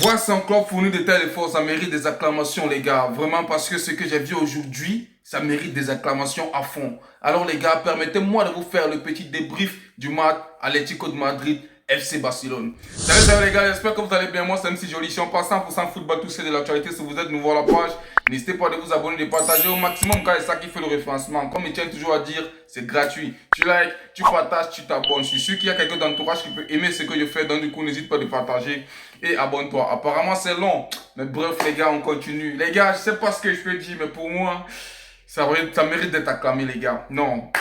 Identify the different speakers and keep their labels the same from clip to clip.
Speaker 1: Voici un club fourni de telles efforts, ça mérite des acclamations les gars. Vraiment parce que ce que j'ai vu aujourd'hui, ça mérite des acclamations à fond. Alors les gars, permettez-moi de vous faire le petit débrief du match Atlético de Madrid FC Barcelone. Salut les gars, j'espère que vous allez bien. Moi c'est MC Joli, si on passe 100% football, tout c'est de l'actualité. Si vous êtes nouveau à la page, n'hésitez pas de vous abonner, de partager au maximum car c'est ça qui fait le référencement. Comme il tient toujours à dire, c'est gratuit. Tu likes, tu partages, tu t'abonnes. Je suis sûr qu'il y a quelqu'un d'entourage qui peut aimer ce que je fais, donc du coup n'hésite pas de partager et abonne-toi. Apparemment c'est long, mais bref les gars, on continue. Les gars, je sais pas ce que je peux dire, mais pour moi, ça mérite d'être acclamé les gars. Non,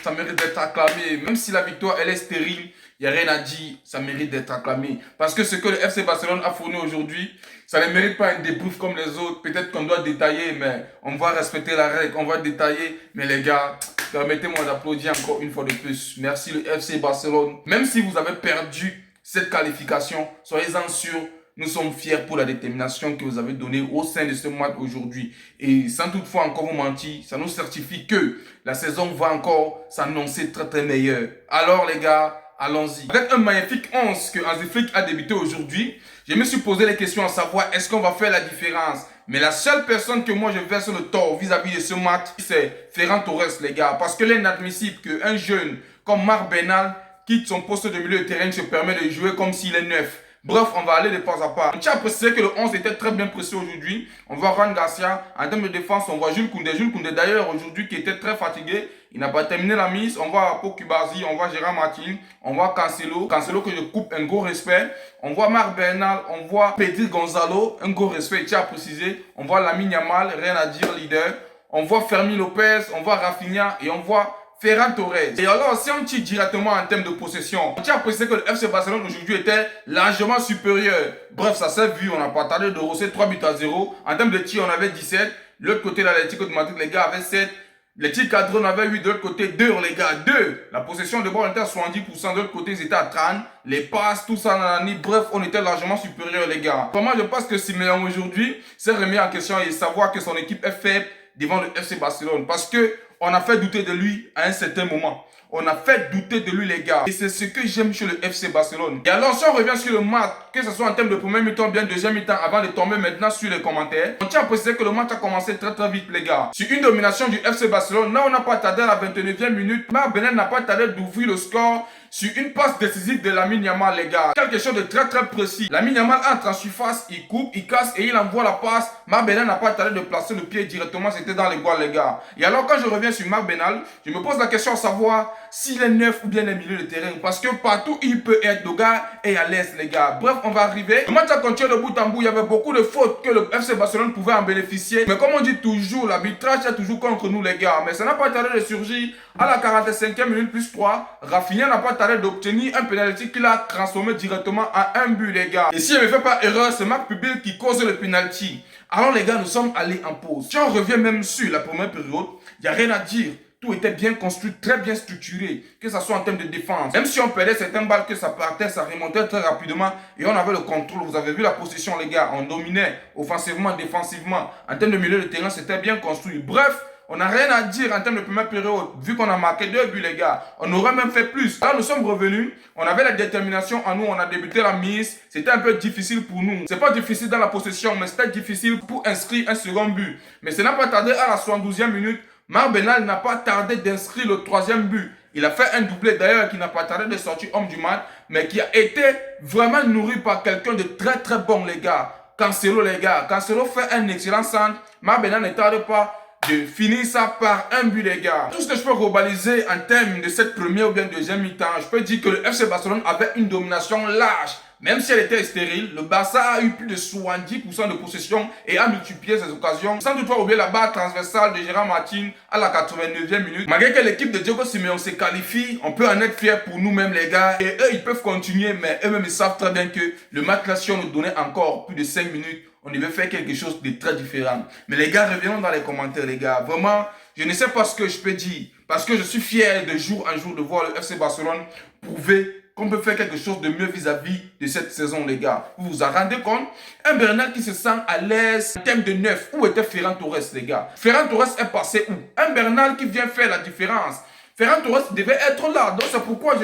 Speaker 1: ça mérite d'être acclamé. Même si la victoire elle est stérile, il n'y a rien à dire, ça mérite d'être acclamé. Parce que ce que le FC Barcelone a fourni aujourd'hui, ça ne mérite pas un débrief comme les autres. Peut-être qu'on doit détailler, mais on va respecter la règle, on va détailler. Mais les gars, permettez-moi d'applaudir encore une fois de plus. Merci le FC Barcelone. Même si vous avez perdu cette qualification, soyez-en sûrs, nous sommes fiers pour la détermination que vous avez donnée au sein de ce match aujourd'hui. Et sans toutefois encore vous mentir, ça nous certifie que la saison va encore s'annoncer très très meilleure. Alors les gars, allons-y. Avec un magnifique 11 que Hansi Flick a débuté aujourd'hui, je me suis posé les questions à savoir est-ce qu'on va faire la différence. Mais la seule personne que moi je verse le tort vis-à-vis de ce match, c'est Ferran Torres les gars. Parce que est inadmissible qu'un jeune comme Marc Bernal quitte son poste de milieu de terrain, se permet de jouer comme s'il est neuf. Bref, on va aller de pas à pas. On tient à préciser que le 11 était très bien pressé aujourd'hui. On voit Juan Garcia. En termes de défense, on voit Jules Koundé. Jules Koundé d'ailleurs aujourd'hui qui était très fatigué. Il n'a pas terminé la mise. On voit Pau Cubazi, on voit Gérard Martin, on voit Cancelo. Cancelo que je coupe un gros respect. On voit Marc Bernal, on voit Pedri Gonzalo, un gros respect, je tiens à préciser. On voit Lamine Yamal, rien à dire, leader. On voit Fermin Lopez, on voit Rafinha et on voit Ferran Torres. Et alors, si on tire directement en termes de possession, on tient à préciser que le FC Barcelone aujourd'hui était largement supérieur. Bref, ça s'est vu, on n'a pas tardé de rosser 3 buts à 0. En termes de tir, on avait 17. De l'autre côté, l'Atlético de Madrid, les gars avaient 7. Les tirs cadrés, on avait 8. De l'autre côté, 2, les gars, 2. La possession de ball était à 70%. De l'autre côté, ils étaient à 30. Les passes, tout ça, nanani. Bref, on était largement supérieur, les gars. Vraiment, je pense que Simeone aujourd'hui s'est remis en question et savoir que son équipe est faible devant le FC Barcelone. Parce que on a fait douter de lui à un certain moment. On a fait douter de lui les gars. Et c'est ce que j'aime chez le FC Barcelone. Et alors si on revient sur le match, que ce soit en termes de premier mi-temps, bien deuxième mi-temps, avant de tomber maintenant sur les commentaires, on tient à préciser que le match a commencé très très vite les gars. Sur une domination du FC Barcelone, là on n'a pas tardé à la 29e minute. Marc Bernal n'a pas tardé d'ouvrir le score sur une passe décisive de Lamine Yamal les gars. Quelque chose de très très précis. Lamine Yamal entre en surface, il coupe, il casse et il envoie la passe. Marc Bernal n'a pas tardé de placer le pied directement, c'était dans les bois les gars. Et alors quand je reviens sur Marc Bernal, je me pose la question à savoir s'il est neuf ou bien les milieux de terrain. Parce que partout il peut être, le gars est à l'aise les gars. Bref, on va arriver. Le match a continué de bout en bout. Il y avait beaucoup de fautes que le FC Barcelone pouvait en bénéficier. Mais comme on dit toujours, l'arbitrage est toujours contre nous les gars. Mais ça n'a pas tardé de surgir à la 45e minute plus 3. Rafinha n'a pas tardé d'obtenir un penalty qu'il a transformé directement en un but les gars. Et si je ne me fais pas erreur, c'est Marc Public qui cause le penalty. Alors les gars, nous sommes allés en pause. Si on revient même sur la première période, il n'y a rien à dire. Tout était bien construit, très bien structuré, que ce soit en termes de défense. Même si on perdait certaines balles, que ça partait, ça remontait très rapidement et on avait le contrôle. Vous avez vu la position les gars, on dominait offensivement, défensivement. En termes de milieu de terrain, c'était bien construit. Bref, on n'a rien à dire en termes de première période, vu qu'on a marqué 2 buts les gars. On aurait même fait plus. Là nous sommes revenus, on avait la détermination en nous, on a débuté la mise. C'était un peu difficile pour nous. C'est pas difficile dans la possession, mais c'était difficile pour inscrire un second but. Mais ça n'a pas tardé à la 72e minute. Marc Bernal n'a pas tardé d'inscrire le 3e but. Il a fait un doublé d'ailleurs qui n'a pas tardé de sortir homme du match, mais qui a été vraiment nourri par quelqu'un de très très bon les gars. Cancelo les gars. Cancelo fait un excellent centre. Marc Bernal ne tarde pas de finir ça par un but les gars. Tout ce que je peux globaliser en termes de cette première ou bien deuxième mi-temps, je peux dire que le FC Barcelone avait une domination large. Même si elle était stérile, le Barça a eu plus de 70% de possession et a multiplié ses occasions. Sans toutefois oublier la barre transversale de Gérard Martin à la 89e minute. Malgré que l'équipe de Diego Simeone se qualifie, on peut en être fier pour nous-mêmes les gars. Et eux, ils peuvent continuer, mais eux-mêmes, ils savent très bien que le match là, si on nous donnait encore plus de 5 minutes, on devait faire quelque chose de très différent. Mais les gars, revenons dans les commentaires les gars. Vraiment, je ne sais pas ce que je peux dire. Parce que je suis fier de jour en jour de voir le FC Barcelone prouver qu'on peut faire quelque chose de mieux vis-à-vis de cette saison, les gars. Vous vous en rendez compte? Un Bernal qui se sent à l'aise en termes de neuf. Où était Ferran Torres, les gars? Ferran Torres est passé où? Un Bernal qui vient faire la différence. Ferran Torres devait être là. Donc c'est pourquoi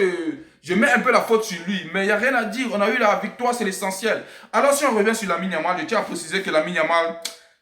Speaker 1: Je mets un peu la faute sur lui, mais il n'y a rien à dire. On a eu la victoire, c'est l'essentiel. Alors si on revient sur Lamine Yamal, je tiens à préciser que Lamine Yamal,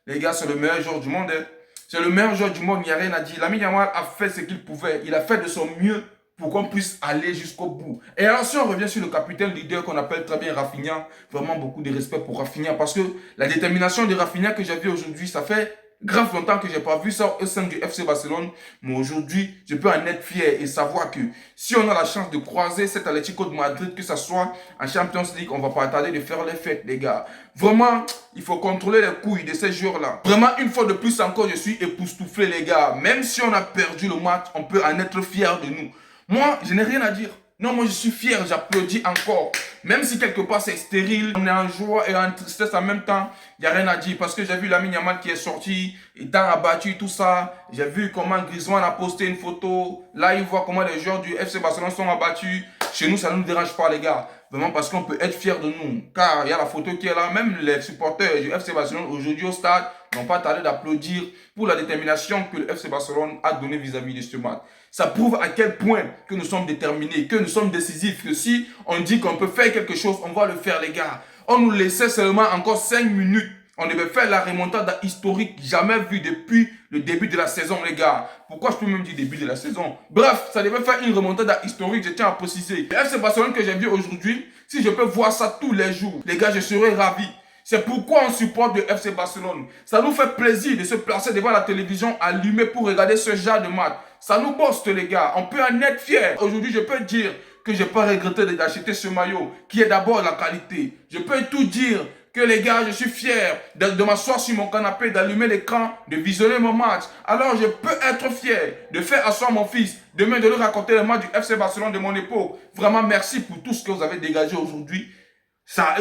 Speaker 1: les gars, c'est le meilleur joueur du monde. Hein. C'est le meilleur joueur du monde, il n'y a rien à dire. Lamine Yamal a fait ce qu'il pouvait. Il a fait de son mieux pour qu'on puisse aller jusqu'au bout. Et alors si on revient sur le capitaine leader qu'on appelle très bien Rafinha, vraiment beaucoup de respect pour Rafinha parce que la détermination de Rafinha que j'ai vu aujourd'hui, ça fait grave longtemps que je n'ai pas vu ça au sein du FC Barcelone, mais aujourd'hui, je peux en être fier et savoir que si on a la chance de croiser cet Atlético de Madrid, que ce soit en Champions League, on ne va pas tarder de faire les fêtes, les gars. Vraiment, il faut contrôler les couilles de ces joueurs-là. Vraiment, une fois de plus encore, je suis époustouflé, les gars. Même si on a perdu le match, on peut en être fier de nous. Moi, je n'ai rien à dire. Non, moi je suis fier, j'applaudis encore. Même si quelque part c'est stérile, on est en joie et en tristesse en même temps, il n'y a rien à dire. Parce que j'ai vu Lamine Yamal qui est sorti, étant abattu, tout ça. J'ai vu comment Griezmann a posté une photo. Là, il voit comment les joueurs du FC Barcelone sont abattus. Chez nous, ça ne nous dérange pas, les gars. Vraiment parce qu'on peut être fier de nous. Car il y a la photo qui est là. Même les supporters du FC Barcelone aujourd'hui au stade n'ont pas tardé d'applaudir pour la détermination que le FC Barcelone a donnée vis-à-vis de ce match. Ça prouve à quel point que nous sommes déterminés, que nous sommes décisifs, que si on dit qu'on peut faire quelque chose, on va le faire, les gars. On nous laissait seulement encore 5 minutes. On devait faire la remontada historique jamais vue depuis le début de la saison, les gars. Pourquoi je peux même dire début de la saison? Bref, ça devait faire une remontada historique, je tiens à préciser. Le FC Barcelone que j'ai vu aujourd'hui, si je peux voir ça tous les jours, les gars, je serais ravi. C'est pourquoi on supporte le FC Barcelone. Ça nous fait plaisir de se placer devant la télévision allumée pour regarder ce genre de match. Ça nous bosse, les gars. On peut en être fiers. Aujourd'hui, je peux dire que je n'ai pas regretté d'acheter ce maillot, qui est d'abord la qualité. Je peux tout dire que les gars, je suis fier de m'asseoir sur mon canapé, d'allumer l'écran, de visionner mon match. Alors, je peux être fier de faire asseoir mon fils, demain de lui raconter le match du FC Barcelone de mon époque. Vraiment, merci pour tout ce que vous avez dégagé aujourd'hui.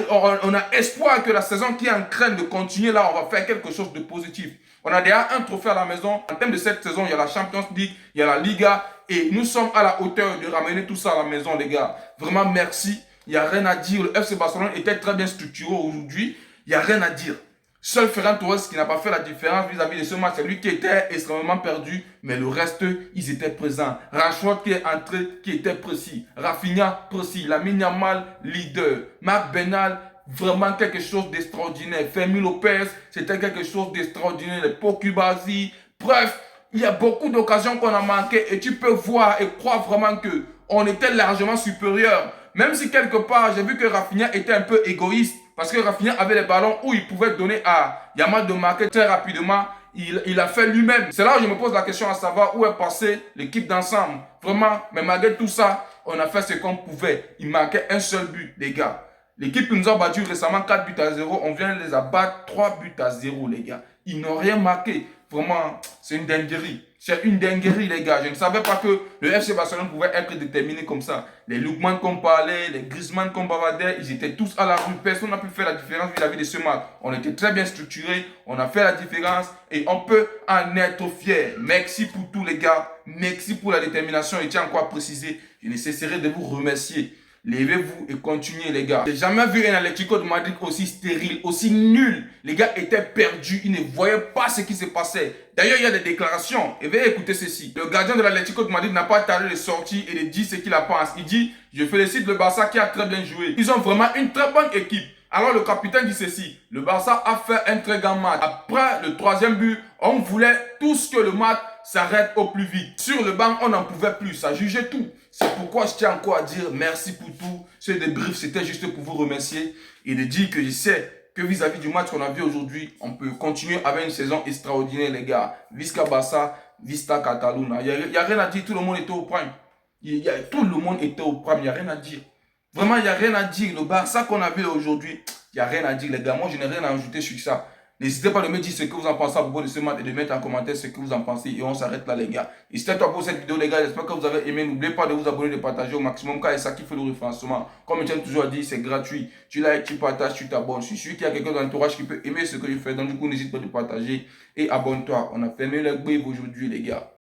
Speaker 1: On a espoir que la saison qui est en train de continuer là, on va faire quelque chose de positif. On a déjà un trophée à la maison. En termes de cette saison, il y a la Champions League, il y a la Liga. Et nous sommes à la hauteur de ramener tout ça à la maison, les gars. Vraiment, merci. Il n'y a rien à dire. Le FC Barcelone était très bien structuré aujourd'hui. Il n'y a rien à dire. Seul Ferran Torres qui n'a pas fait la différence vis-à-vis de ce match, c'est lui qui était extrêmement perdu, mais le reste, ils étaient présents. Rashford qui est entré, qui était précis. Rafinha précis. Lamine Yamal, leader. Marc Bernal, vraiment quelque chose d'extraordinaire. Fermin Lopez, c'était quelque chose d'extraordinaire. Les Pokubasi, bref, il y a beaucoup d'occasions qu'on a manquées et tu peux voir et croire vraiment que on était largement supérieur. Même si quelque part, j'ai vu que Rafinha était un peu égoïste. Parce que Rafinha avait les ballons où il pouvait donner à Yamal de marquer très rapidement. Il a fait lui-même. C'est là où je me pose la question à savoir où est passée l'équipe d'ensemble. Vraiment, mais malgré tout ça, on a fait ce qu'on pouvait. Il manquait un seul but, les gars. L'équipe qui nous a battu récemment 4 buts à 0, on vient de les abattre 3 buts à 0, les gars. Ils n'ont rien marqué. Vraiment, c'est une dinguerie. C'est une dinguerie, les gars. Je ne savais pas que le FC Barcelone pouvait être déterminé comme ça. Les Lookman qu'on parlait, les Griezmann qu'on bavardait, ils étaient tous à la rue. Personne n'a pu faire la différence vis-à-vis de ce match. On était très bien structurés, on a fait la différence et on peut en être fier. Merci pour tout, les gars. Merci pour la détermination. Et tiens encore à préciser, je ne cesserai de vous remercier. Levez-vous et continuez, les gars. J'ai jamais vu un Atlético de Madrid aussi stérile, aussi nul. Les gars étaient perdus, ils ne voyaient pas ce qui se passait. D'ailleurs, il y a des déclarations. Et veuillez écouter ceci. Le gardien de l'Atlético de Madrid n'a pas tardé de sortir et de dire ce qu'il pense. Il dit, je félicite le Barça qui a très bien joué. Ils ont vraiment une très bonne équipe. Alors le capitaine dit ceci, le Barça a fait un très grand match. Après le troisième but, on voulait tous que le match s'arrête au plus vite. Sur le banc, on n'en pouvait plus, ça jugeait tout. C'est pourquoi je tiens encore à dire merci pour tout. Ce débrief, c'était juste pour vous remercier et de dire que je sais que vis-à-vis du match qu'on a vu aujourd'hui, on peut continuer avec une saison extraordinaire, les gars. Visca Barça, Vista Catalunya. Il n'y a rien à dire, tout le monde était au prime. Tout le monde était au prime, il n'y a rien à dire. Vraiment, il n'y a rien à dire. Le Barça qu'on a vu aujourd'hui, il n'y a rien à dire, les gars. Moi, je n'ai rien à ajouter sur ça. N'hésitez pas à me dire ce que vous en pensez à propos de ce match et de mettre en commentaire ce que vous en pensez. Et on s'arrête là, les gars. Et c'était tout pour cette vidéo, les gars. J'espère que vous avez aimé. N'oubliez pas de vous abonner, de partager au maximum. Car c'est ça qui fait le référencement. Comme je tiens toujours à dire, c'est gratuit. Tu likes, tu partages, tu t'abonnes. Je suis sûr qu'il y a quelqu'un dans l'entourage qui peut aimer ce que je fais. Donc, du coup, n'hésite pas de partager et abonne-toi. On a fermé le brief aujourd'hui, les gars.